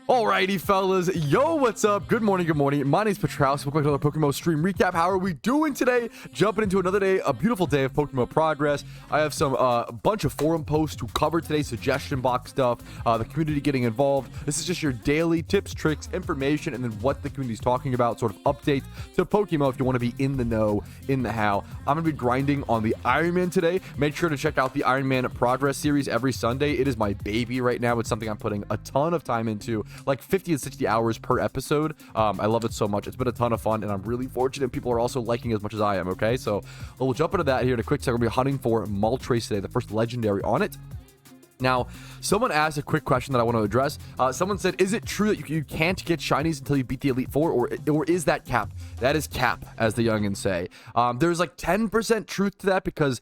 Alrighty, fellas. Yo, what's up? Good morning, good morning. My name's Patrouski. Welcome to another PokeMMO stream recap. How are we doing today? Jumping into another day, a beautiful day of PokeMMO progress. I have some bunch of forum posts to cover today, suggestion box stuff, the community getting involved. This is just your daily tips, tricks, information, and then what the community is talking about, sort of update to PokeMMO if you want to be in the know, in the how. I'm going to be grinding on the Iron Man today. Make sure to check out the Iron Man progress series every Sunday. It is my baby right now. It's something I'm putting a ton of time into. Like 50 and 60 hours per episode. I love it so much. It's been a ton of fun, and I'm really fortunate people are also liking as much as I am. Okay, so we'll jump into that here in a quick second. We'll be hunting for Moltres today, the first legendary on it. Now, someone asked a quick question that I want to address. Someone said, is it true that you can't get shinies until you beat the Elite Four, or is that cap? That is cap, as the youngins say. There's like 10% truth to that, because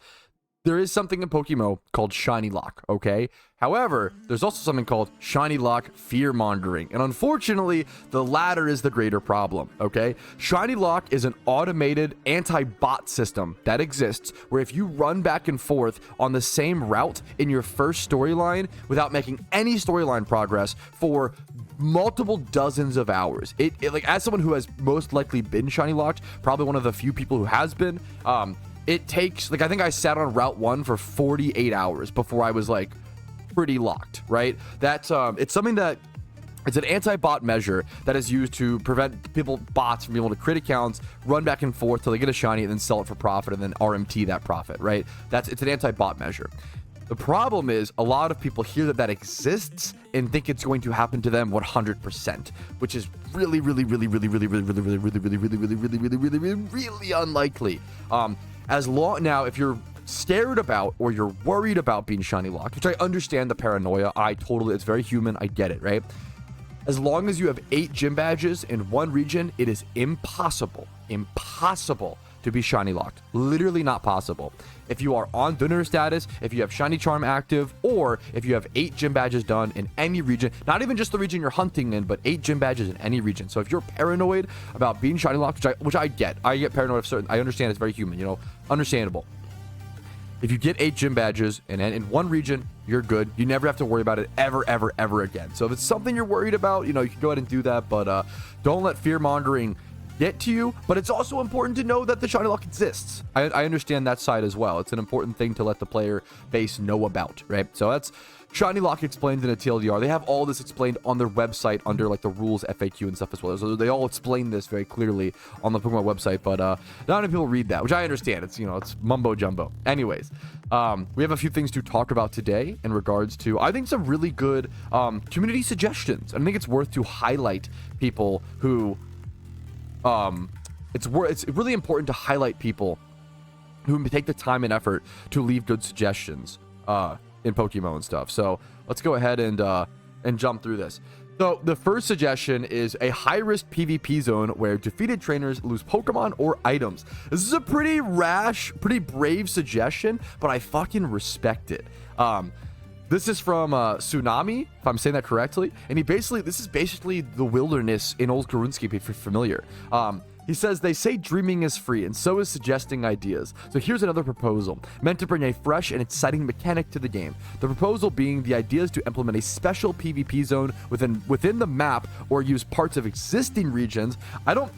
there is something in PokeMMO called Shiny Lock, okay? However, there's also something called Shiny Lock fear-mongering, and unfortunately, the latter is the greater problem, okay? Shiny Lock is an automated anti-bot system that exists, where if you run back and forth on the same route in your first storyline without making any storyline progress for multiple dozens of hours, it like, as someone who has most likely been Shiny Locked, probably one of the few people who has been, it takes, like, I think I sat on Route 1 for 48 hours before I was, like, pretty locked, right? That's, it's something that, it's an anti-bot measure that is used to prevent bots from being able to crit accounts, run back and forth till they get a shiny, and then sell it for profit, and then RMT that profit, right? It's an anti-bot measure. The problem is a lot of people hear that exists and think it's going to happen to them 100%, which is really unlikely. Now, if you're scared about or you're worried about being shiny locked, which I understand the paranoia, it's very human, I get it, right? As long as you have 8 gym badges in one region, it is impossible to be shiny locked. Literally not possible. If you are on winner status, if you have shiny charm active, or if you have 8 gym badges done in any region, not even just the region you're hunting in, but 8 gym badges in any region. So if you're paranoid about being shiny locked, which I get paranoid of certain, I understand, it's very human, you know, understandable. If you get 8 gym badges and in one region, you're good. You never have to worry about it ever again. So if it's something you're worried about, you know, you can go ahead and do that, but don't let fear mongering get to you. But it's also important to know that the shiny lock exists. I understand that side as well. It's an important thing to let the player base know about, right? So that's Shiny Lock explained in a TLDR. They have all this explained on their website under like the rules FAQ and stuff as well. So they all explain this very clearly on the PokeMMO website, but not many people read that, which I understand. It's, you know, it's mumbo jumbo. Anyways, we have a few things to talk about today in regards to, I think, some really good community suggestions. I think it's worth to highlight people who it's really important to highlight people who take the time and effort to leave good suggestions in PokeMMO and stuff. So let's go ahead and jump through this. So the first suggestion is a high-risk PvP zone where defeated trainers lose Pokemon or items. This is a pretty rash, pretty brave suggestion, but I fucking respect it. This is from Tsunami, if I'm saying that correctly, and this is basically the wilderness in Old Karunski, if you're familiar. He says, they say dreaming is free, and so is suggesting ideas. So here's another proposal, meant to bring a fresh and exciting mechanic to the game. The proposal being the idea is to implement a special PvP zone within the map, or use parts of existing regions. I'll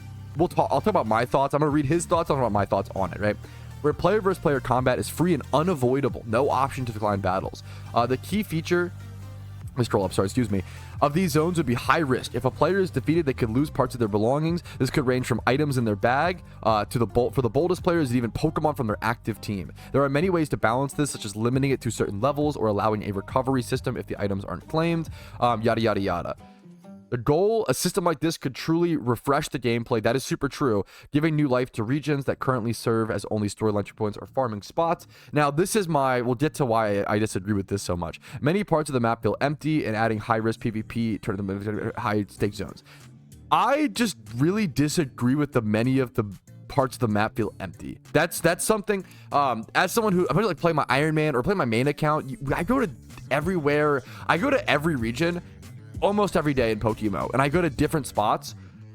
talk about my thoughts. I'm going to read his thoughts. I'll talk about my thoughts on it, right? Where player versus player combat is free and unavoidable. No option to decline battles. The key feature, let me scroll up, sorry, excuse me, of these zones would be high risk. If a player is defeated, they could lose parts of their belongings. This could range from items in their bag for the boldest players, and even Pokemon from their active team. There are many ways to balance this, such as limiting it to certain levels or allowing a recovery system if the items aren't claimed, yada yada yada. The goal, a system like this could truly refresh the gameplay. That is super true, giving new life to regions that currently serve as only storyline entry points or farming spots. Now, we'll get to why I disagree with this so much. Many parts of the map feel empty, and adding high-risk PvP turn them into high-stake zones. I just really disagree with many of the parts of the map feel empty. That's something, as someone who, I'm like play my Iron Man or play my main account, I go to everywhere. I go to every region almost every day in PokeMMO, and I go to different spots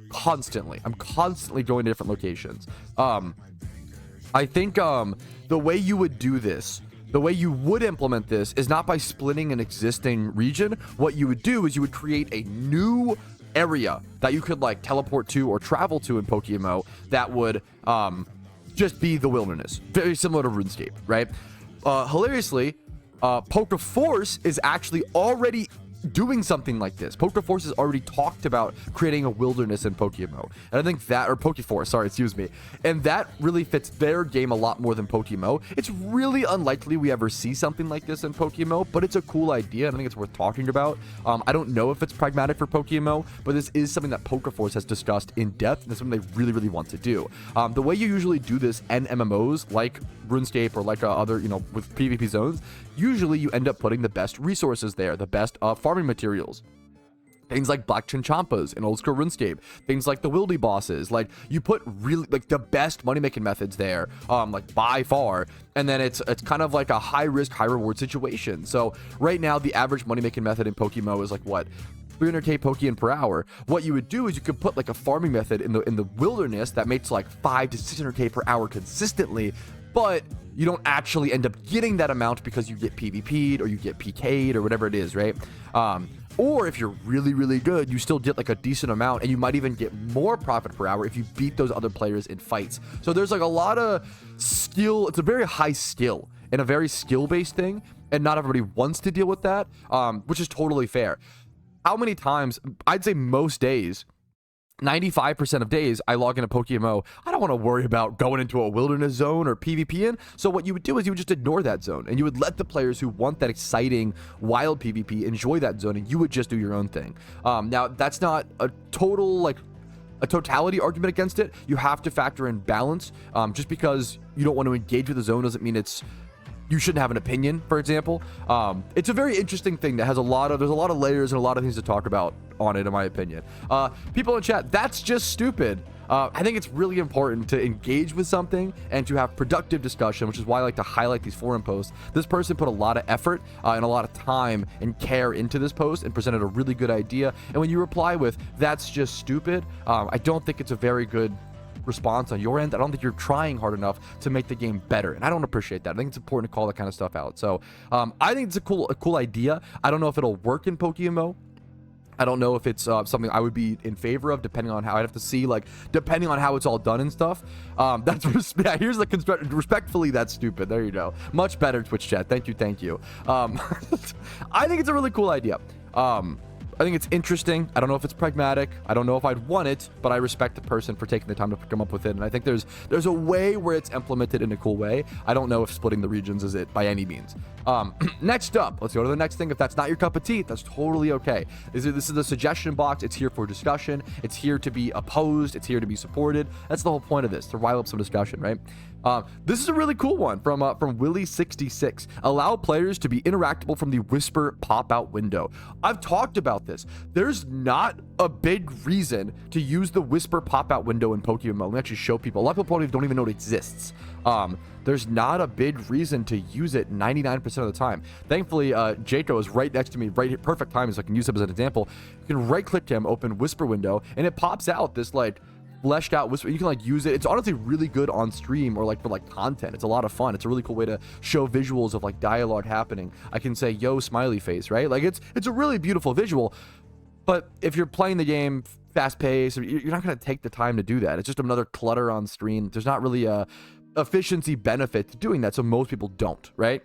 constantly. I'm constantly going to different locations. I think the way you would do this The way you would implement this is not by splitting an existing region. What you would do is you would create a new area that you could like teleport to or travel to in PokeMMO that would just be the wilderness, very similar to RuneScape, right? Hilariously, PokeForce is actually already doing something like this. PokeForce has already talked about creating a wilderness in PokeMMO, and I think that, or PokeForce, sorry, excuse me, and that really fits their game a lot more than PokeMMO. It's really unlikely we ever see something like this in PokeMMO, but it's a cool idea, and I think it's worth talking about. I don't know if it's pragmatic for PokeMMO, but this is something that PokeForce has discussed in depth, and it's something they really, really want to do. The way you usually do this in MMOs, like RuneScape or like other, you know, with PvP zones, usually you end up putting the best resources there, the best farming materials. Things like Black Chinchampas in old school RuneScape, things like the Wildy bosses, like you put really like the best money making methods there, like by far, and then it's kind of like a high risk, high reward situation. So right now the average money making method in PokeMMO is like what? 300k Pokeyen per hour. What you would do is you could put like a farming method in the wilderness that makes like 5 to 600k per hour consistently, but you don't actually end up getting that amount because you get PvP'd or you get PK'd or whatever it is, right? Or if you're really, really good, you still get like a decent amount, and you might even get more profit per hour if you beat those other players in fights. So there's like a lot of skill. It's a very high skill and a very skill-based thing, and not everybody wants to deal with that, which is totally fair. How many times, I'd say most days, 95% of days I log into PokeMMO, I don't want to worry about going into a wilderness zone or PvP in. So what you would do is you would just ignore that zone, and you would let the players who want that exciting wild PvP enjoy that zone, and you would just do your own thing. Now that's not a totality argument against it. You have to factor in balance. Just because you don't want to engage with the zone doesn't mean you shouldn't have an opinion, for example. It's a very interesting thing that has there's a lot of layers and a lot of things to talk about on it, in my opinion. People in chat, that's just stupid. I think it's really important to engage with something and to have productive discussion, which is why I like to highlight these forum posts. This person put a lot of effort and a lot of time and care into this post and presented a really good idea. And when you reply with, that's just stupid, I don't think it's a very good response on your end. I don't think you're trying hard enough to make the game better, and I don't appreciate that. I think it's important to call that kind of stuff out. So I think it's a cool idea. I don't know if it'll work in PokeMMO. I don't know if it's something I would be in favor of, depending on how I'd have to see, like, depending on how it's all done and stuff. Yeah, here's the respectfully, that's stupid. There you go. Much better, Twitch chat. Thank you. I think it's a really cool idea. I think it's interesting. I don't know if it's pragmatic. I don't know if I'd want it, but I respect the person for taking the time to come up with it. And I think there's a way where it's implemented in a cool way. I don't know if splitting the regions is it by any means. Next up, let's go to the next thing. If that's not your cup of tea, that's totally okay. This is the suggestion box. It's here for discussion. It's here to be opposed. It's here to be supported. That's the whole point of this, to rile up some discussion, right? This is a really cool one from Willy66. Allow players to be interactable from the whisper pop-out window. I've talked about this. There's not a big reason to use the whisper pop-out window in PokeMMO. Let me actually show people. A lot of people don't even know it exists. There's not a big reason to use it 99% of the time. Thankfully, Jaco is right next to me, perfect timing, so I can use him as an example. You can right-click him, open whisper window, and it pops out this like fleshed out whisper. You can like use it. It's honestly really good on stream or like for like content. It's a lot of fun. It's a really cool way to show visuals of like dialogue happening. I can say, yo, smiley face, right? Like it's a really beautiful visual. But if you're playing the game fast paced, you're not going to take the time to do that. It's just another clutter on screen. There's not really a efficiency benefit to doing that. So most people don't, right?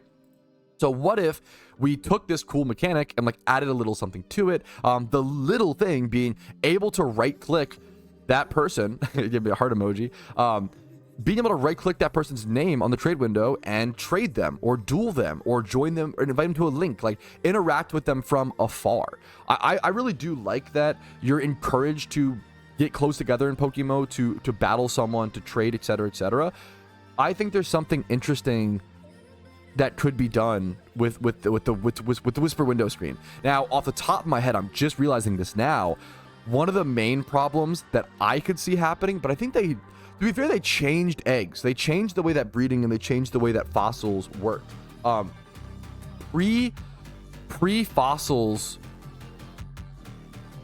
So what if we took this cool mechanic and like added a little something to it? The little thing being able to right click that person, give me a heart emoji, being able to right click that person's name on the trade window and trade them or duel them or join them or invite them to a link, like interact with them from afar. I really do like that you're encouraged to get close together in PokeMMO, to battle someone, to trade, etc., etc. I think there's something interesting that could be done with the whisper window screen. Now, off the top of my head, I'm just realizing this now. One of the main problems that I could see happening, but I think to be fair, they changed eggs. They changed the way that breeding and they changed the way that fossils work. Pre-fossils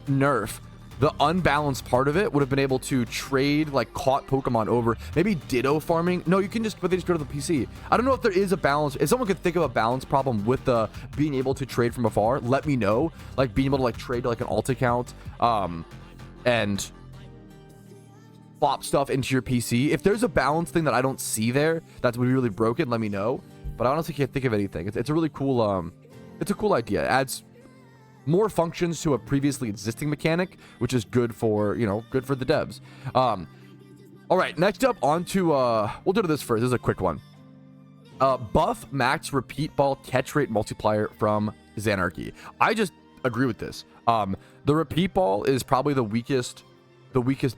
nerf, the unbalanced part of it would have been able to trade like caught Pokemon over maybe Ditto farming. No, you can just, but they just go to the PC. I don't know if there is a balance. If someone could think of a balance problem with the being able to trade from afar, let me know. Like being able to like trade to like an alt account and flop stuff into your PC. If there's a balance thing that I don't see there that would be really broken, let me know. But I honestly can't think of anything. It's a really cool it's a cool idea. It adds more functions to a previously existing mechanic, which is good for, you know, good for the devs. All right, next up onto we'll do this first. This is a quick one. Buff max repeat ball catch rate multiplier from Xanarchy. I just agree with this. The repeat ball is probably the weakest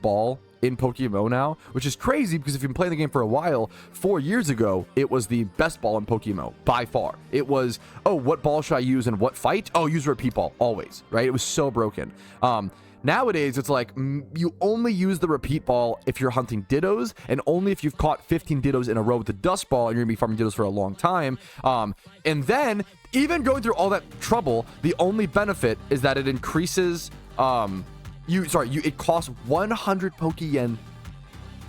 ball in PokeMMO now, which is crazy because if you've been playing the game for a while, 4 years ago, it was the best ball in PokeMMO by far. It was, oh, what ball should I use in what fight? Oh, use repeat ball always, right? It was so broken. Nowadays, it's like you only use the repeat ball if you're hunting Dittos, and only if you've caught 15 Dittos in a row with the dust ball, and you're gonna be farming Dittos for a long time. And then, even going through all that trouble, the only benefit is that it increases it costs 100 Pokeyen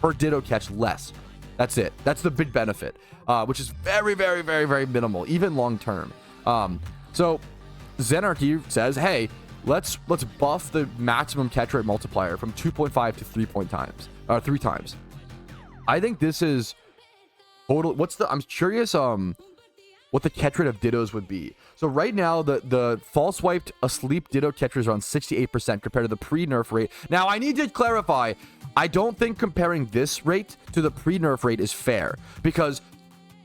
per Ditto catch less. That's it. That's the big benefit, which is very, very, very, very minimal, even long term. So Xanarchy says, hey, let's buff the maximum catch rate multiplier from 2.5 to 3 times. I think this is total. I'm curious what the catch rate of Dittos would be. So right now, the false wiped asleep Ditto catch rate is around 68% compared to the pre-nerf rate. Now, I need to clarify, I don't think comparing this rate to the pre-nerf rate is fair, because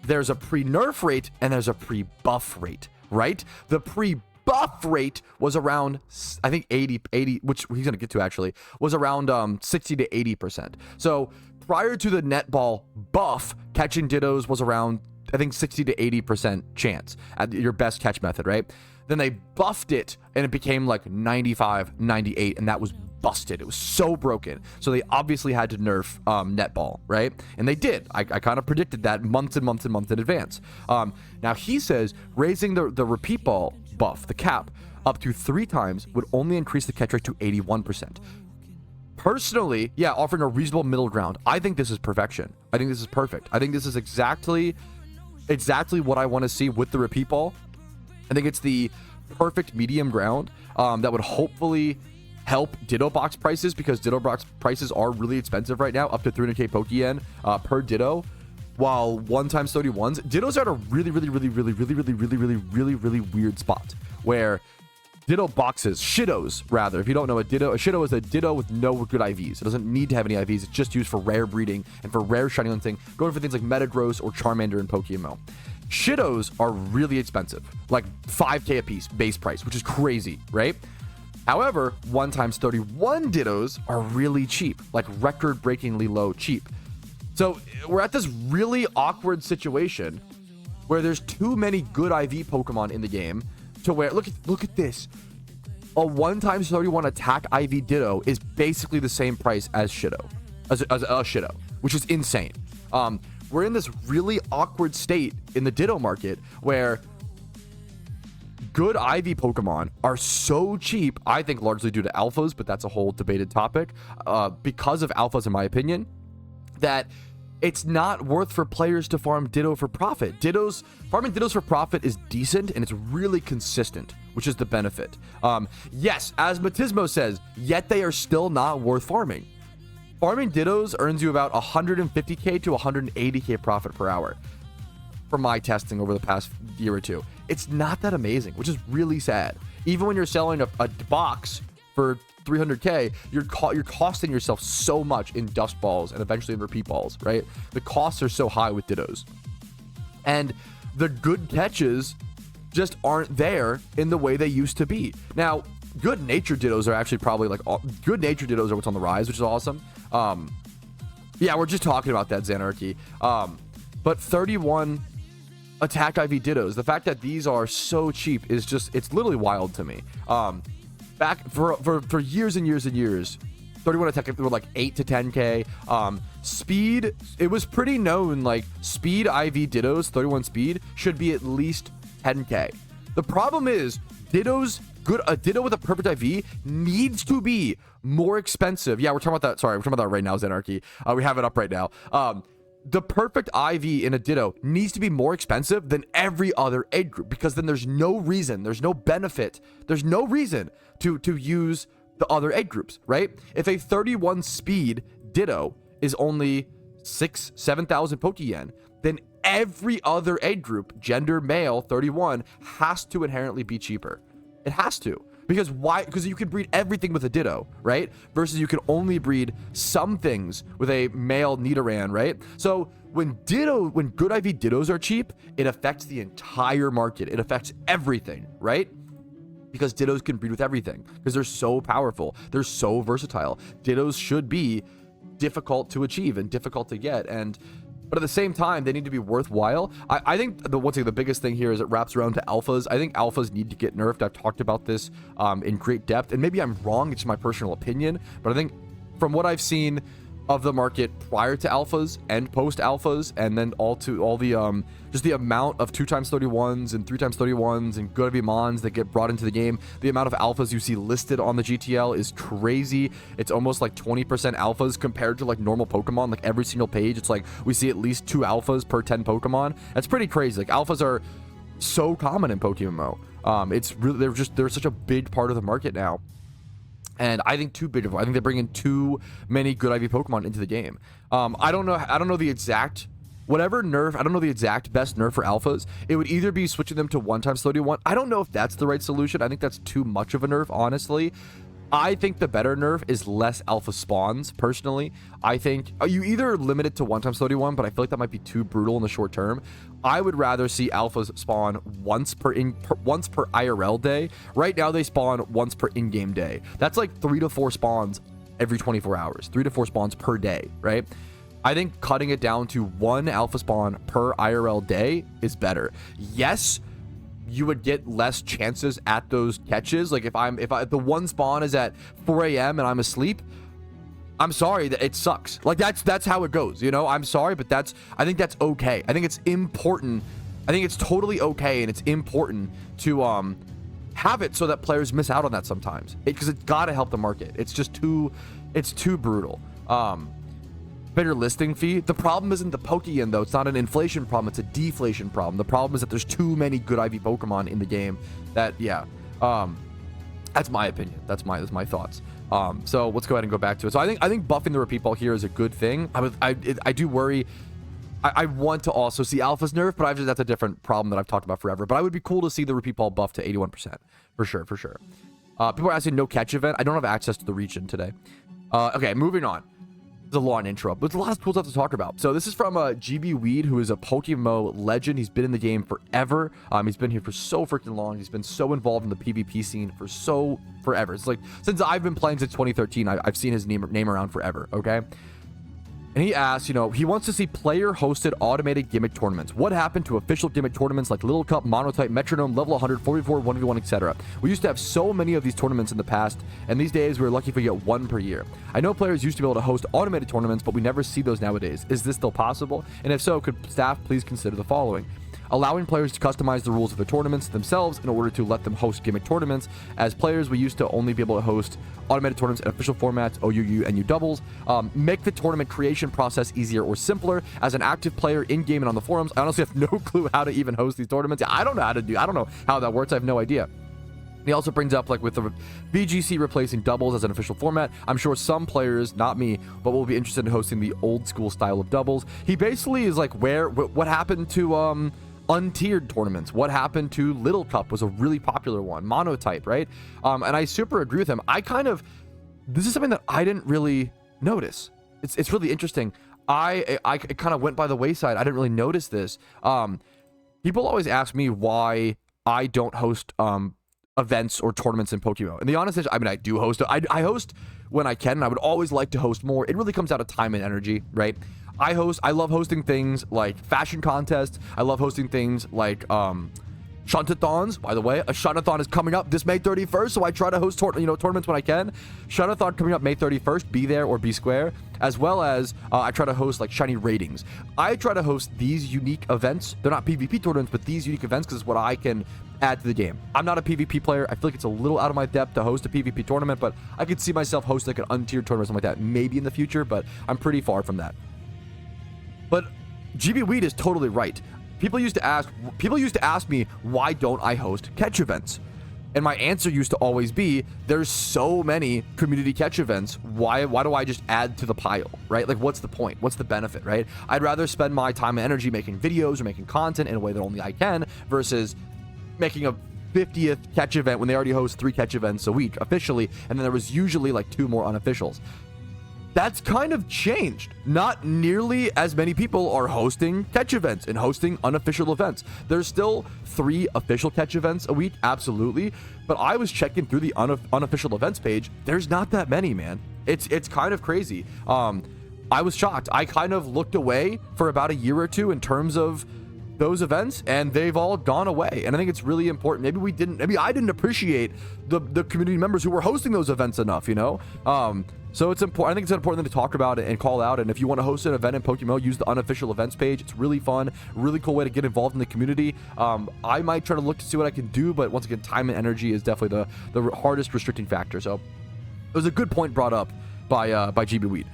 there's a pre-nerf rate and there's a pre-buff rate, right? The pre-buff rate was around, I think 80, which he's going to get to actually, was around 60 to 80%. So prior to the netball buff, catching Dittos was around, I think, 60 to 80% chance at your best catch method, right? Then they buffed it and it became like 95, 98, and that was busted. It was so broken. So they obviously had to nerf netball, right? And they did. I kind of predicted that months and months and months in advance. Now he says raising the repeat ball buff, the cap, up to 3 times would only increase the catch rate to 81%. Personally, yeah, offering a reasonable middle ground. I think this is perfection. I think this is perfect. I think this is exactly what I want to see with the repeat ball. I think it's the perfect medium ground that would hopefully help Ditto box prices, because Ditto box prices are really expensive right now, up to 300k Pokeyen per Ditto, while 1 times 31s. Dittos are at a really weird spot where Ditto boxes, Shittos rather, if you don't know, a Shitto is a Ditto with no good IVs. It doesn't need to have any IVs. It's just used for rare breeding and for rare shiny hunting, going for things like Metagross or Charmander in PokeMMO. Shittos are really expensive, like 5k a piece base price, which is crazy, right? However, 1 times 31 Dittos are really cheap, like record-breakingly low cheap. So we're at this really awkward situation where there's too many good IV Pokemon in the game to where, look at this. A 1 times 31 attack IV Ditto is basically the same price as Shitto, as a Shitto, which is insane. We're in this really awkward state in the Ditto market where good IV Pokemon are so cheap, I think largely due to alphas, but that's a whole debated topic, because of alphas in my opinion, that it's not worth for players to farm Ditto for profit. Farming Dittos for profit is decent and it's really consistent, which is the benefit. Yes, as Matismo says, yet they are still not worth farming. Farming Dittos earns you about 150k to 180k profit per hour from my testing over the past year or two. It's not that amazing, which is really sad. Even when you're selling a box for 300k, you're costing yourself so much in dust balls and eventually in repeat balls, right? The costs are so high with Dittos, and the good catches just aren't there in the way they used to be. Now, good nature Dittos are actually probably like good nature Dittos are what's on the rise, which is awesome. Yeah, we're just talking about that, Xanarchy. But 31 attack IV Dittos, the fact that these are so cheap is just, it's literally wild to me. Back for years and years and years, 31 attack were like 8 to 10k. Speed, it was pretty known, like speed IV Dittos, 31 speed should be at least 10k. The problem is Dittos a Ditto with a perfect IV needs to be more expensive. Yeah, we're talking about that. Sorry, we're talking about that right now, Zenarchy. We have it up right now. The perfect IV in a Ditto needs to be more expensive than every other egg group, because then there's no reason, there's no benefit, there's no reason to use the other egg groups, right? If a 31 speed Ditto is only 7,000 Pokeyen, then every other egg group, gender male 31, has to inherently be cheaper. It has to. Because why? Because you can breed everything with a Ditto, right? Versus you can only breed some things with a male Nidoran, right? So when good IV Dittos are cheap, it affects the entire market. It affects everything, right? Because Dittos can breed with everything. Because they're so powerful. They're so versatile. Dittos should be difficult to achieve and difficult to get. But at the same time, they need to be worthwhile. I think the biggest thing here is it wraps around to alphas. I think alphas need to get nerfed. I've talked about this in great depth, and maybe I'm wrong. It's my personal opinion, but I think from what I've seen of the market prior to alphas and post alphas, and then all the just the amount of 2x31s and 3x31s and good Mons that get brought into the game, the amount of alphas you see listed on the GTL is crazy. It's almost like 20% alphas compared to like normal Pokemon. Like every single page, it's like we see at least 2 alphas per 10 Pokemon. That's pretty crazy. Like alphas are so common in PokeMMO. It's really they're such a big part of the market now. And I think too big of. I think they bring in too many good IV Pokemon into the game. I don't know the exact nerf. I don't know the exact best nerf for alphas. It would either be switching them to 1x31. I don't know if that's the right solution. I think that's too much of a nerf, honestly. I think the better nerf is less alpha spawns, personally. I think you either limit it to 1x31, but I feel like that might be too brutal in the short term. I would rather see alphas spawn once per IRL day. Right now, they spawn once per in-game day. That's like 3 to 4 spawns every 24 hours. 3 to 4 spawns per day, right? I think cutting it down to 1 alpha spawn per IRL day is better. Yes, you would get less chances at those catches. Like if the one spawn is at 4 a.m. and I'm asleep, I'm sorry, that it sucks. Like that's how it goes, you know? I'm sorry, but I think that's okay. I think it's important. I think it's totally okay, and it's important to have it so that players miss out on that sometimes. Because it's got to help the market. It's just too brutal. Better listing fee. The problem isn't the Pokeyen, though. It's not an inflation problem. It's a deflation problem. The problem is that there's too many good IV Pokemon in the game. That's my opinion. That's my thoughts. So let's go ahead and go back to it. So I think buffing the repeat ball here is a good thing. I do worry. I want to also see alphas nerf, but that's a different problem that I've talked about forever. But I would be cool to see the repeat ball buff to 81% for sure. People are asking no catch event. I don't have access to the region today. Okay, moving on. It's a long intro, but there's a lot of cool stuff to talk about. So this is from GB Weed, who is a PokeMMO legend. He's been in the game forever. He's been here for so freaking long. He's been so involved in the PvP scene for forever. It's like since I've been playing since 2013, I've seen his name around forever. Okay. And he asks, he wants to see player-hosted automated gimmick tournaments. What happened to official gimmick tournaments like Little Cup, Monotype, Metronome, Level 100, 44, 1v1, etc.? We used to have so many of these tournaments in the past, and these days we're lucky if we get one per year. I know players used to be able to host automated tournaments, but we never see those nowadays. Is this still possible? And if so, could staff please consider the following? Allowing players to customize the rules of the tournaments themselves in order to let them host gimmick tournaments. As players, we used to only be able to host automated tournaments in official formats, OUU and U doubles. Make the tournament creation process easier or simpler. As an active player in-game and on the forums, I honestly have no clue how to even host these tournaments. I don't know how that works. I have no idea. He also brings up, like, with the BGC replacing doubles as an official format, I'm sure some players, not me, but will be interested in hosting the old school style of doubles. He basically is like, what happened to untiered tournaments? What happened to Little Cup was a really popular one. Monotype, right? And I super agree with him. This is something that I didn't really notice. It's really interesting. It kind of went by the wayside. I didn't really notice this. People always ask me why I don't host events or tournaments in PokeMMO. And the honest is, I do host. I host when I can, and I would always like to host more. It really comes out of time and energy, right? I love hosting things like fashion contests. I love hosting things like Shuntathons, by the way, a Shuntathon is coming up this May 31st, so I try to host tournaments when I can. Shuntathon coming up May 31st, be there or be square, as well as I try to host like shiny ratings. I try to host these unique events. They're not PvP tournaments, but these unique events because it's what I can add to the game. I'm not a PvP player. I feel like it's a little out of my depth to host a PvP tournament, but I could see myself hosting like an untiered tournament, something like that, maybe in the future, but I'm pretty far from that. But GB Weed is totally right. People used to ask me, why don't I host catch events? And my answer used to always be, there's so many community catch events. Why do I just add to the pile, right? Like, what's the point? What's the benefit, right? I'd rather spend my time and energy making videos or making content in a way that only I can versus making a 50th catch event when they already host 3 catch events a week officially. And then there was usually like 2 more unofficials. That's kind of changed. Not nearly as many people are hosting catch events and hosting unofficial events. There's still 3 official catch events a week, absolutely. But I was checking through the unofficial events page. There's not that many, man. It's kind of crazy. I was shocked. I kind of looked away for about a year or 2 in terms of those events, and they've all gone away. And I think it's really important. Maybe I didn't appreciate the community members who were hosting those events enough, you know? So it's important. I think it's important to talk about it and call out. And if you want to host an event in PokeMMO, use the unofficial events page. It's really fun, really cool way to get involved in the community. I might try to look to see what I can do, but once again, time and energy is definitely the hardest restricting factor. So it was a good point brought up by GB Weed.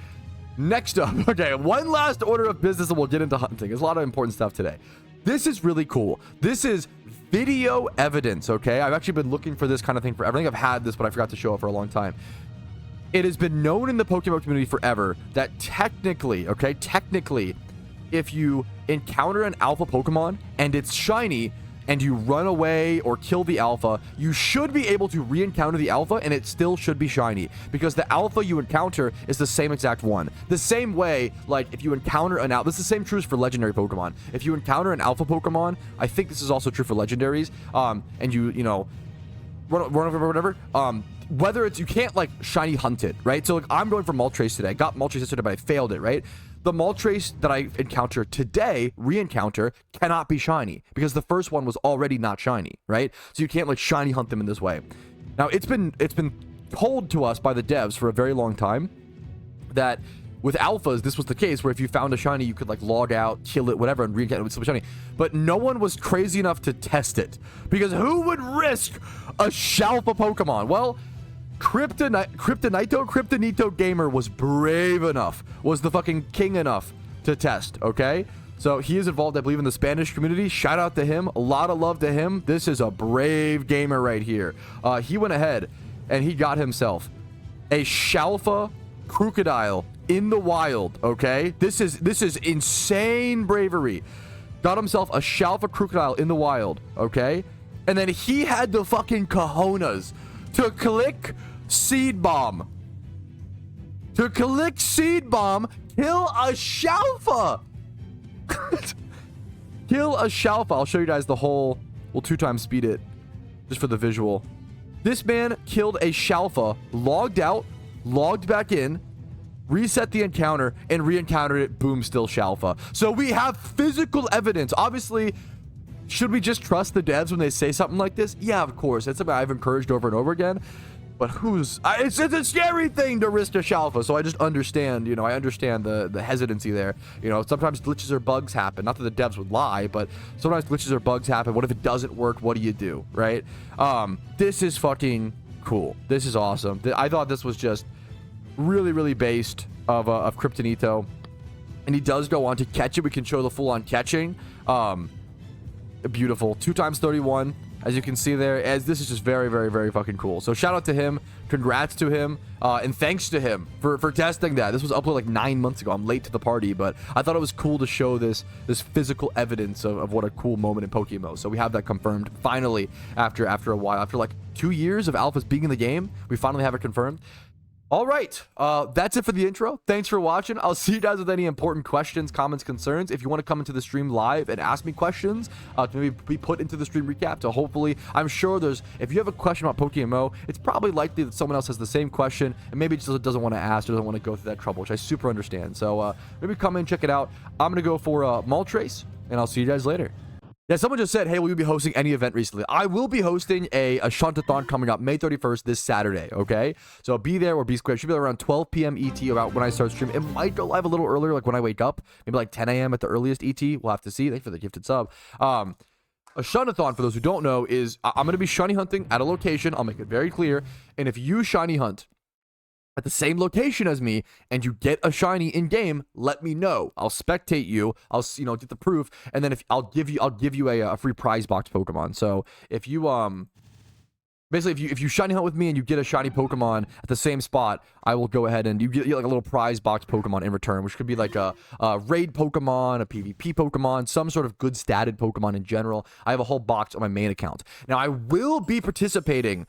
Next up, okay, one last order of business, and we'll get into hunting. There's a lot of important stuff today. This is really cool. This is video evidence, okay? I've actually been looking for this kind of thing forever. I think I've had this, but I forgot to show it for a long time. It has been known in the Pokemon community forever that technically, if you encounter an alpha Pokemon and it's shiny and you run away or kill the alpha, you should be able to re-encounter the alpha and it still should be shiny because the alpha you encounter is the same exact one. The same way, like if you encounter an alpha, this is the same truth for legendary Pokemon. If you encounter an alpha Pokemon, I think this is also true for legendaries, and you know, run over or whatever, whether it's, you can't like shiny hunt it, right? So like I'm going for Moltres today. I got Moltres yesterday, but I failed it, right? The Moltres that I encounter today, re-encounter, cannot be shiny because the first one was already not shiny, right? So you can't like shiny hunt them in this way. Now it's been told to us by the devs for a very long time that with alphas, this was the case where if you found a shiny, you could like log out, kill it, whatever, and re-encounter it with some shiny. But no one was crazy enough to test it because who would risk a SHALPHA Pokemon? Well, Kryptonito Gamer was brave enough, was the fucking king enough to test, okay? So he is involved, I believe, in the Spanish community. Shout out to him. A lot of love to him. This is a brave gamer right here. He went ahead and he got himself a SHALPHA crocodile in the wild, okay? This is insane bravery. Got himself a SHALPHA crocodile in the wild, okay? And then he had the fucking cojones to click Seed Bomb. Kill a SHALPHA. Kill a SHALPHA. I'll show you guys the whole, we'll 2x speed it just for the visual. This man killed a SHALPHA, logged out, logged back in, reset the encounter, and re-encountered it. Boom, still SHALPHA. So we have physical evidence. Obviously, should we just trust the devs when they say something like this? Yeah, of course. That's something I've encouraged over and over again. But it's a scary thing to risk a SHALPHA, so I just understand, you know, I understand the hesitancy there. You know, sometimes glitches or bugs happen. Not that the devs would lie, but sometimes glitches or bugs happen. What if it doesn't work? What do you do, right? This is fucking cool. This is awesome. I thought this was just really, really based of Kryptonito. And he does go on to catch it. We can show the full-on catching. Beautiful. 2x31. As you can see there, as this is just very, very, very fucking cool. So shout out to him, congrats to him, and thanks to him for testing that. This was uploaded like 9 months ago. I'm late to the party, but I thought it was cool to show this physical evidence of what a cool moment in PokeMMO. So we have that confirmed finally after a while, after like 2 years of alphas being in the game, we finally have it confirmed. All right, that's it for the intro. Thanks for watching. I'll see you guys with any important questions, comments, concerns. If you want to come into the stream live and ask me questions, to maybe be put into the stream recap. So hopefully, I'm sure if you have a question about PokeMMO, it's probably likely that someone else has the same question and maybe just doesn't want to ask or doesn't want to go through that trouble, which I super understand. So maybe come in, check it out. I'm going to go for Moltres, and I'll see you guys later. Yeah, someone just said, hey, will you be hosting any event recently? I will be hosting a SHUNTATHON coming up May 31st this Saturday, okay? So be there or be square. It should be around 12 p.m. ET about when I start streaming. It might go live a little earlier, like when I wake up. Maybe like 10 a.m. at the earliest ET. We'll have to see. Thanks for the gifted sub. A SHUNTATHON, for those who don't know, is I'm going to be shiny hunting at a location. I'll make it very clear. And if you shiny hunt at the same location as me and you get a shiny in game, let me know. I'll spectate you. I'll get the proof, and then if I'll give you a free prize box Pokemon. So if you basically if you shiny hunt with me and you get a shiny Pokemon at the same spot, I will go ahead and you get like a little prize box Pokemon in return, which could be like a raid Pokemon, a PvP Pokemon, some sort of good statted Pokemon in general. I have a whole box on my main account. Now I will be participating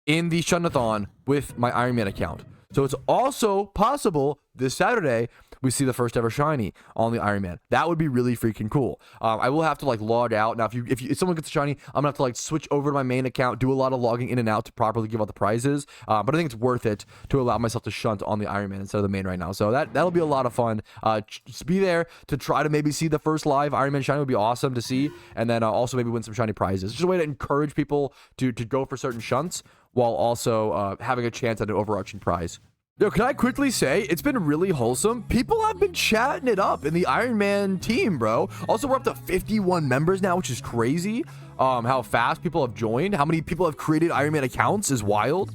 in the SHUNTATHON with my Iron Man account. So it's also possible this Saturday we see the first ever shiny on the Iron Man. That would be really freaking cool. I will have to like log out. Now, if someone gets a shiny, I'm gonna have to like switch over to my main account, do a lot of logging in and out to properly give out the prizes. But I think it's worth it to allow myself to shunt on the Iron Man instead of the main right now. So that'll be a lot of fun. Just be there to try to maybe see the first live Iron Man shiny would be awesome to see. And then also maybe win some shiny prizes. It's just a way to encourage people to go for certain shunts while also having a chance at an overarching prize. Yo, can I quickly say, it's been really wholesome. People have been chatting it up in the Iron Man team, bro. Also, we're up to 51 members now, which is crazy. How fast people have joined. How many people have created Iron Man accounts is wild.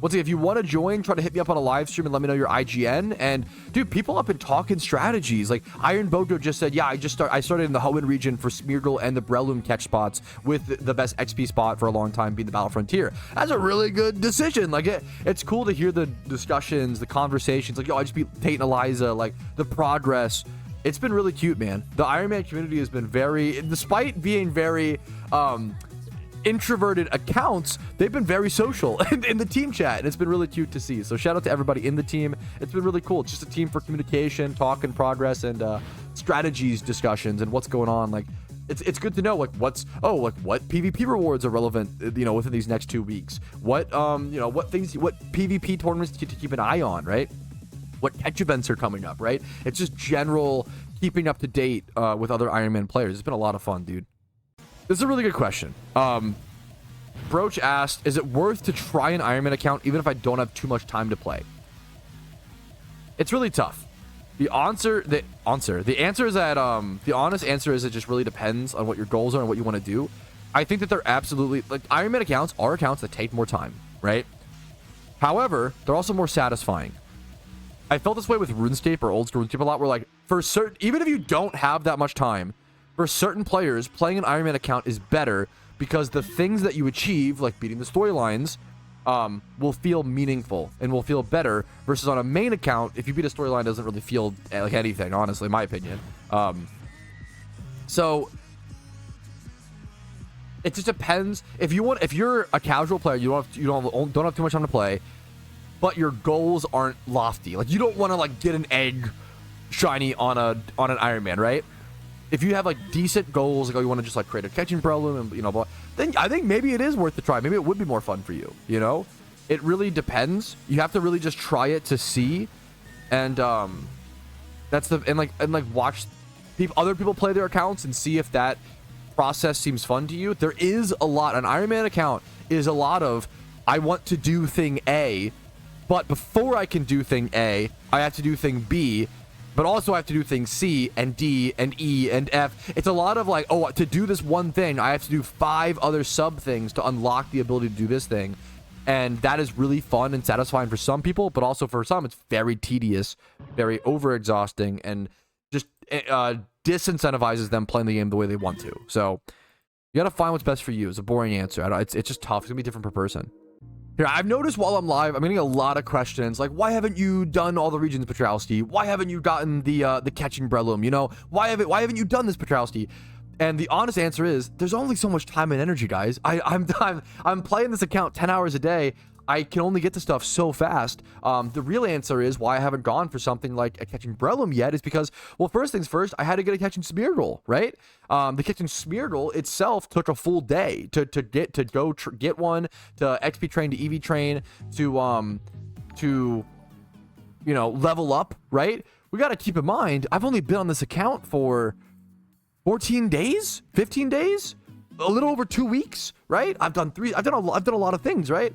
Let's see, if you want to join, try to hit me up on a live stream and let me know your IGN. And dude, people have been talking strategies. Like Iron Bojo just said, yeah, I started in the Hoenn region for Smeargle and the Breloom catch spots, with the best XP spot for a long time being the Battle Frontier. That's a really good decision. Like it's cool to hear the discussions, the conversations. Like, yo, I just beat Tate and Eliza. Like the progress. It's been really cute, man. The Iron Man community has been very, despite being very introverted accounts, they've been very social in the team chat, and it's been really cute to see. So shout out to everybody in the team. It's been really cool. It's just a team for communication, talk, and progress, and strategies discussions and what's going on. Like it's good to know like what PvP rewards are relevant, within these next 2 weeks. What what PvP tournaments to keep an eye on, right? What catch events are coming up, right? It's just general keeping up to date with other Iron Man players. It's been a lot of fun, dude. This is a really good question. Broach asked, is it worth to try an Iron Man account even if I don't have too much time to play? It's really tough. The answer is that the honest answer is it just really depends on what your goals are and what you want to do. I think that they're absolutely, like, Iron Man accounts are accounts that take more time, right? However, they're also more satisfying. I felt this way with RuneScape or old school RuneScape a lot, where like for certain, even if you don't have that much time, for certain players, playing an Iron Man account is better because the things that you achieve, like beating the storylines, will feel meaningful and will feel better, versus on a main account, if you beat a storyline, it doesn't really feel like anything, honestly, in my opinion. So it just depends. If you're a casual player, you don't have too much time to play, but your goals aren't lofty. Like you don't want to like get an egg shiny on an Iron Man, right? If you have like decent goals, like, oh, you want to just like create a catching problem and blah, then I think maybe it is worth the try. Maybe it would be more fun for you. It really depends. You have to really just try it to see, and watch other people play their accounts and see if that process seems fun to you. There is a lot. An Iron Man account is a lot of, I want to do thing A, but before I can do thing A, I have to do thing B. But also I have to do things C and D and E and F. It's a lot of like, oh, to do this one thing, I have to do 5 other sub things to unlock the ability to do this thing. And that is really fun and satisfying for some people, but also for some, it's very tedious, very overexhausting, and just disincentivizes them playing the game the way they want to. So you got to find what's best for you. It's a boring answer. It's just tough. It's going to be different per person. Here, I've noticed while I'm live, I'm getting a lot of questions like, why haven't you done all the regions, Patrouski? Why haven't you gotten the catching Breloom? Why haven't you done this, Patrouski? And the honest answer is, there's only so much time and energy, guys. I'm playing this account 10 hours a day. I can only get to stuff so fast. The real answer is why I haven't gone for something like a catching Breloom yet is because, well, first things first, I had to get a catching Smeargle, right? The catching Smeargle itself took a full day to get one, to XP train, to EV train, to level up, right? We got to keep in mind, I've only been on this account for 14 days, 15 days, a little over 2 weeks, right? I've done a lot of things, right?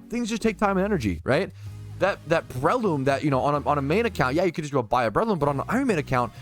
Things just take time and energy, right? That Breloom that, you know, on a main account, yeah, you could just go buy a Breloom, but on an Iron Man account,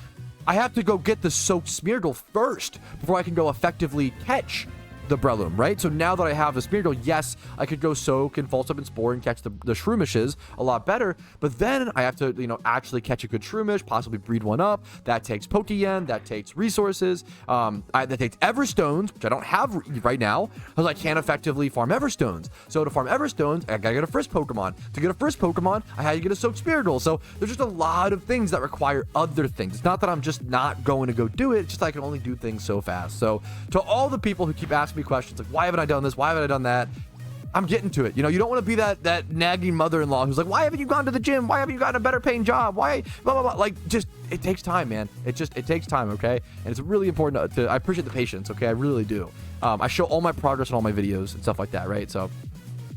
I have to go get the soaked Smeargle first before I can go effectively catch the Breloom, right? So now that I have the Smeargle, yes, I could go soak and false up and spore and catch the Shroomishes a lot better, but then I have to, you know, actually catch a good Shroomish, possibly breed one up. That takes Pokeyen, that takes resources, that takes Everstones, which I don't have right now, because I can't effectively farm Everstones. So to farm Everstones, I gotta get a first Pokemon. To get a first Pokemon, I had to get a soaked Smeargle. So there's just a lot of things that require other things. It's not that I'm just not going to go do it, it's just I can only do things so fast. So to all the people who keep asking me questions like, why haven't I done this, why haven't I done that, I'm getting to it. You know, you don't want to be that nagging mother-in-law who's like, why haven't you gone to the gym, why haven't you gotten a better paying job, why blah blah blah. Like, just, it takes time, man. It takes time, okay? And it's really important to I appreciate the patience, okay? I really do. I show all my progress in all my videos and stuff like that, right? So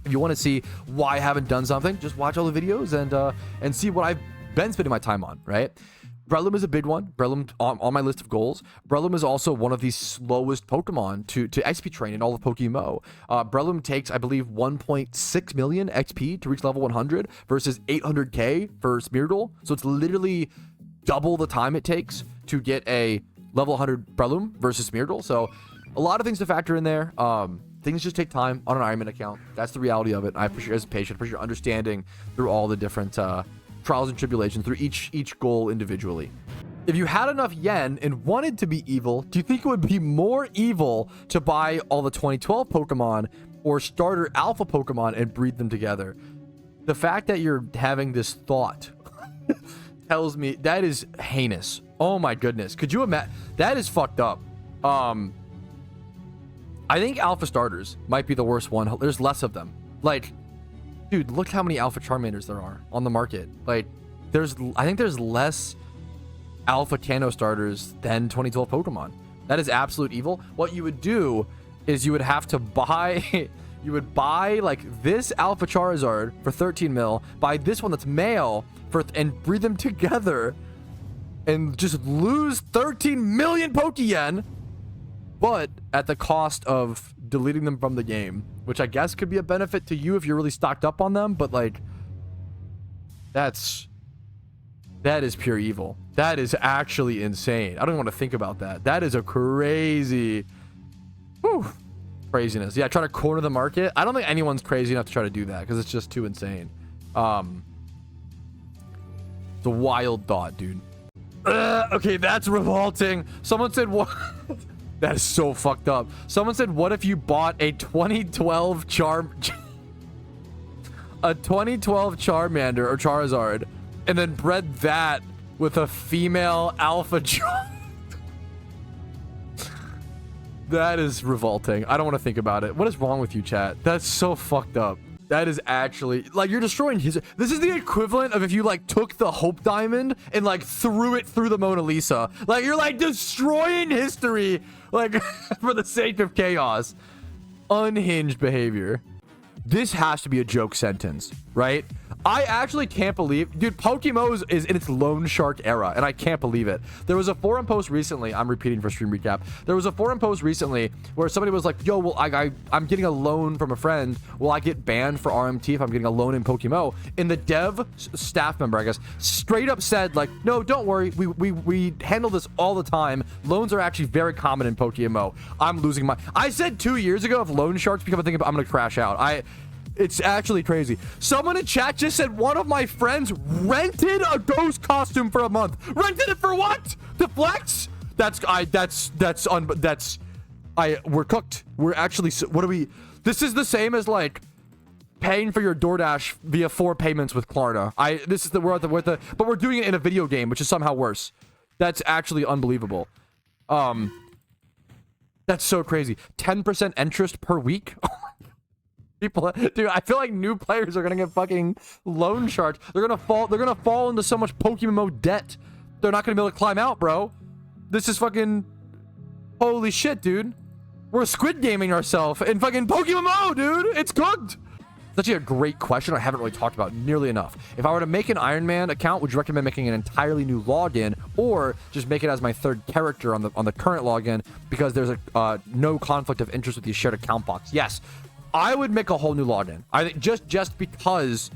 if you want to see why I haven't done something, just watch all the videos and see what I've been spending my time on, right? Breloom is a big one. Breloom on my list of goals. Breloom is also one of the slowest Pokemon to XP train in all of PokeMMO. Breloom takes, I believe, 1.6 million XP to reach level 100 versus 800k for Smeargle. So it's literally double the time it takes to get a level 100 Breloom versus Smeargle. So a lot of things to factor in there. Things just take time on an Iron Man account. That's the reality of it. I appreciate your patience, appreciate your understanding through all the different trials and tribulations, through each goal individually. If you had enough yen and wanted to be evil, do you think it would be more evil to buy all the 2012 Pokemon or starter alpha Pokemon and breed them together? The fact that you're having this thought tells me that is heinous. Oh my goodness. Could you imagine? That is fucked up. I think alpha starters might be the worst one. There's less of them. Like, dude, look how many alpha Charmanders there are on the market. Like, I think there's less alpha Kanto starters than 2012 Pokemon. That is absolute evil. What you would do is you would have to buy you would buy like this alpha Charizard for 13 mil, buy this one that's male and breed them together and just lose 13 million Pokeyen, but at the cost of deleting them from the game, which I guess could be a benefit to you if you're really stocked up on them, but like, that is pure evil. That is actually insane. I don't want to think about that. That is a crazy craziness. Yeah, try to corner the market. I don't think anyone's crazy enough to try to do that because it's just too insane. It's a wild thought, dude. Okay, that's revolting. Someone said what? That is so fucked up. Someone said, what if you bought a 2012 Charmander or Charizard and then bred that with a female alpha Char? That is revolting. I don't want to think about it. What is wrong with you, chat? That's so fucked up. That is actually, like, you're destroying his. This is the equivalent of if you like took the Hope Diamond and like threw it through the Mona Lisa. Like, you're like destroying history, like for the sake of chaos. Unhinged behavior. This has to be a joke sentence, right? I actually can't believe, dude, PokeMMO is in its loan shark era, and I can't believe it. There was a forum post recently, I'm repeating for stream recap. There was a forum post recently where somebody was like, yo, well, I'm getting a loan from a friend. Will I get banned for RMT if I'm getting a loan in PokeMMO? And the dev staff member, I guess, straight up said, like, no, don't worry. We handle this all the time. Loans are actually very common in PokeMMO. I'm losing my... I said 2 years ago, if loan sharks become a thing, I'm going to crash out. It's actually crazy. Someone in chat just said one of my friends rented a ghost costume for a month. Rented it for what? To flex? We're cooked. We're actually, what are we? This is the same as like paying for your DoorDash via 4 payments with Klarna. But we're doing it in a video game, which is somehow worse. That's actually unbelievable. That's so crazy. 10% interest per week. People, dude, I feel like new players are gonna get fucking loan sharks. They're gonna fall into so much PokeMMO debt. They're not gonna be able to climb out, bro. This is fucking, holy shit, dude. We're squid gaming ourselves in fucking PokeMMO, dude. It's cooked. That's actually a great question I haven't really talked about nearly enough. If I were to make an Iron Man account, would you recommend making an entirely new login, or just make it as my third character on the current login because there's a no conflict of interest with the shared account box? Yes, I would make a whole new login. I think just because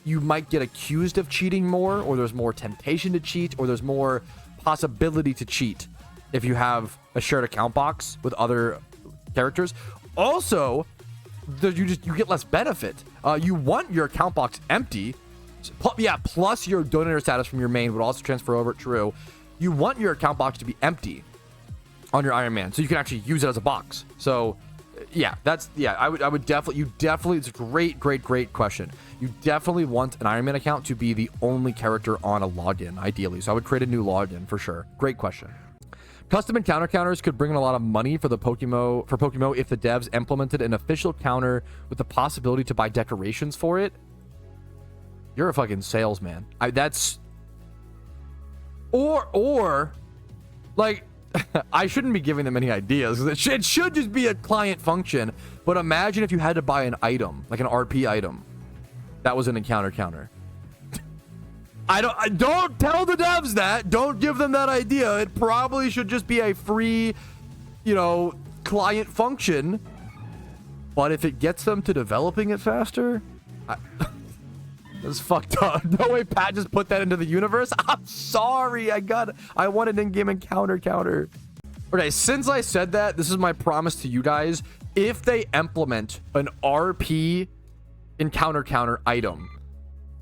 you might get accused of cheating more, or there's more temptation to cheat, or there's more possibility to cheat if you have a shared account box with other characters. Also, you get less benefit. You want your account box empty. Plus your donator status from your main would also transfer over. True. You want your account box to be empty on your Iron Man, so you can actually use it as a box. So yeah, I would definitely, it's a great question. You definitely want an Iron Man account to be the only character on a login, ideally. So I would create a new login for sure. Great question. Custom encounter counters could bring in a lot of money for PokeMMO if the devs implemented an official counter with the possibility to buy decorations for it. You're a fucking salesman. Or like, I shouldn't be giving them any ideas. It should just be a client function. But imagine if you had to buy an item, like an RP item, that was an encounter counter. I don't tell the devs that. Don't give them that idea. It probably should just be a free, client function. But if it gets them to developing it faster, that's fucked up. No way Pat just put that into the universe. I'm sorry. I want an in-game encounter counter. Okay, since I said that, this is my promise to you guys. If they implement an RP encounter counter item,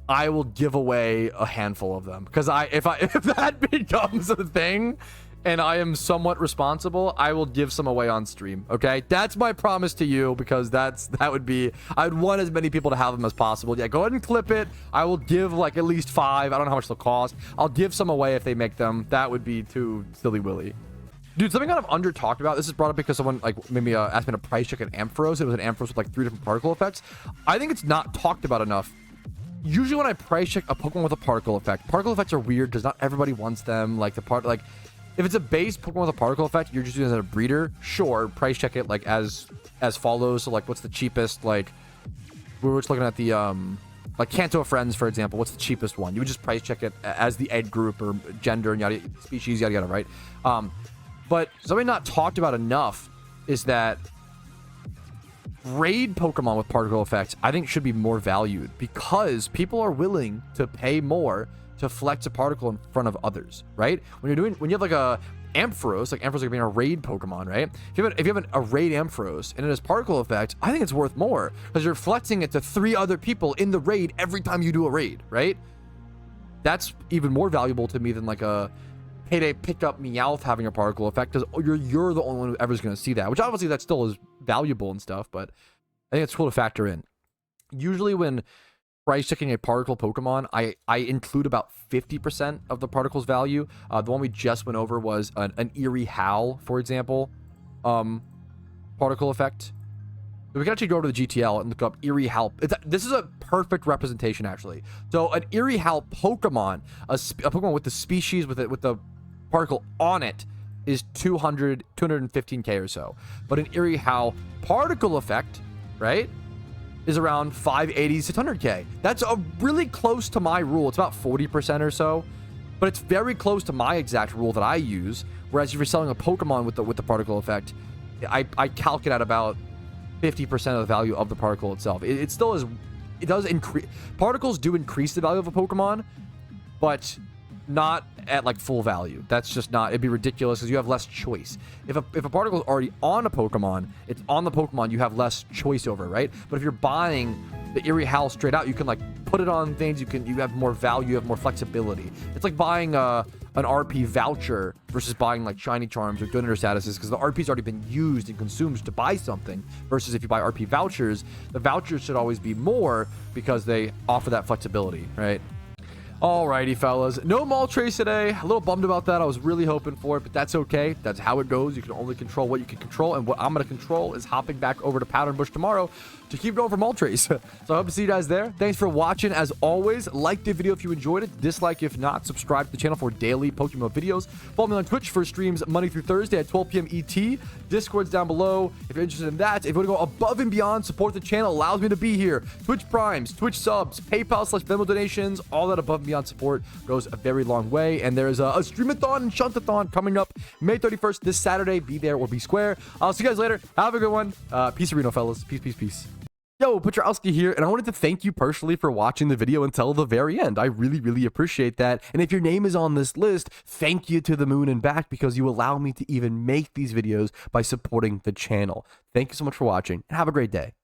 I will give away a handful of them, because if that becomes a thing and I am somewhat responsible, I will give some away on stream. Okay, that's my promise to you, because I'd want as many people to have them as possible. Yeah, go ahead and clip it. I will give like at least 5. I don't know how much they'll cost. I'll give some away if they make them. That would be too silly willy. Dude, something kind of under talked about. This is brought up because someone like maybe asked me to price check an Ampharos. It was an Ampharos with like 3 different particle effects. I think it's not talked about enough. Usually when I price check a Pokemon with a particle effects are weird because not everybody wants them. Like if it's a base Pokemon with a particle effect, you're just using it as a breeder. Sure, price check it like as follows. So like, what's the cheapest? Like we were just looking at the like Kanto Friends, for example. What's the cheapest one? You would just price check it as the egg group or gender and yada species, yada yada, right? But something not talked about enough is that raid Pokemon with particle effects, I think, should be more valued, because people are willing to pay more to flex a particle in front of others, right? When you have like a Ampharos, like Ampharos being a raid Pokemon, right? If you have a raid Ampharos and it has particle effect, I think it's worth more because you're flexing it to 3 other people in the raid every time you do a raid, right? That's even more valuable to me than like a Payday pickup Meowth having a particle effect, because you're the only one who ever's going to see that, which obviously that still is valuable and stuff, but I think it's cool to factor in. Usually when price checking a particle Pokemon, I include about 50% of the particle's value. The one we just went over was an Eerie Howl, for example, particle effect. We can actually go to the GTL and look up Eerie Howl. This is a perfect representation, actually. So an Eerie Howl Pokemon, a Pokemon with the species with the particle on it, is 215k or so. But an Eerie Howl particle effect, right, is around 580 to 600k. That's really close to my rule. It's about 40% or so, but it's very close to my exact rule that I use. Whereas if you're selling a Pokemon with the particle effect, I calculate about 50% of the value of the particle itself. It still is. It does increase. Particles do increase the value of a Pokemon, but not at like full value. That's just not. It'd be ridiculous because you have less choice. If a particle is already on a Pokemon, it's on the Pokemon. You have less choice over, right? But if you're buying the Eerie Howl straight out, you can like put it on things. You have more value. You have more flexibility. It's like buying an RP voucher versus buying like shiny charms or donator statuses, because the RP's already been used and consumed to buy something, versus if you buy RP vouchers, the vouchers should always be more because they offer that flexibility, right? Alrighty, fellas. No mall trace today. A little bummed about that. I was really hoping for it, but that's okay. That's how it goes. You can only control what you can control, and what I'm going to control is hopping back over to Powder and Bush tomorrow to keep going for mall trace. So I hope to see you guys there. Thanks for watching. As always, like the video if you enjoyed it. Dislike if not. Subscribe to the channel for daily PokeMMO videos. Follow me on Twitch for streams Monday through Thursday at 12 p.m. ET. Discord's down below if you're interested in that. If you want to go above and beyond, support the channel, allows me to be here. Twitch Primes, Twitch subs, PayPal/Venmo donations, all that above and beyond support goes a very long way. And there's a streamathon and shuntathon coming up May 31st this Saturday. Be there or be square. I'll see you guys later. Have a good one. Peace, Reno, fellas. Peace, peace, peace. Yo, Patrouski here, and I wanted to thank you personally for watching the video until the very end. I really, really appreciate that. And if your name is on this list, thank you to the moon and back, because you allow me to even make these videos by supporting the channel. Thank you so much for watching, and have a great day.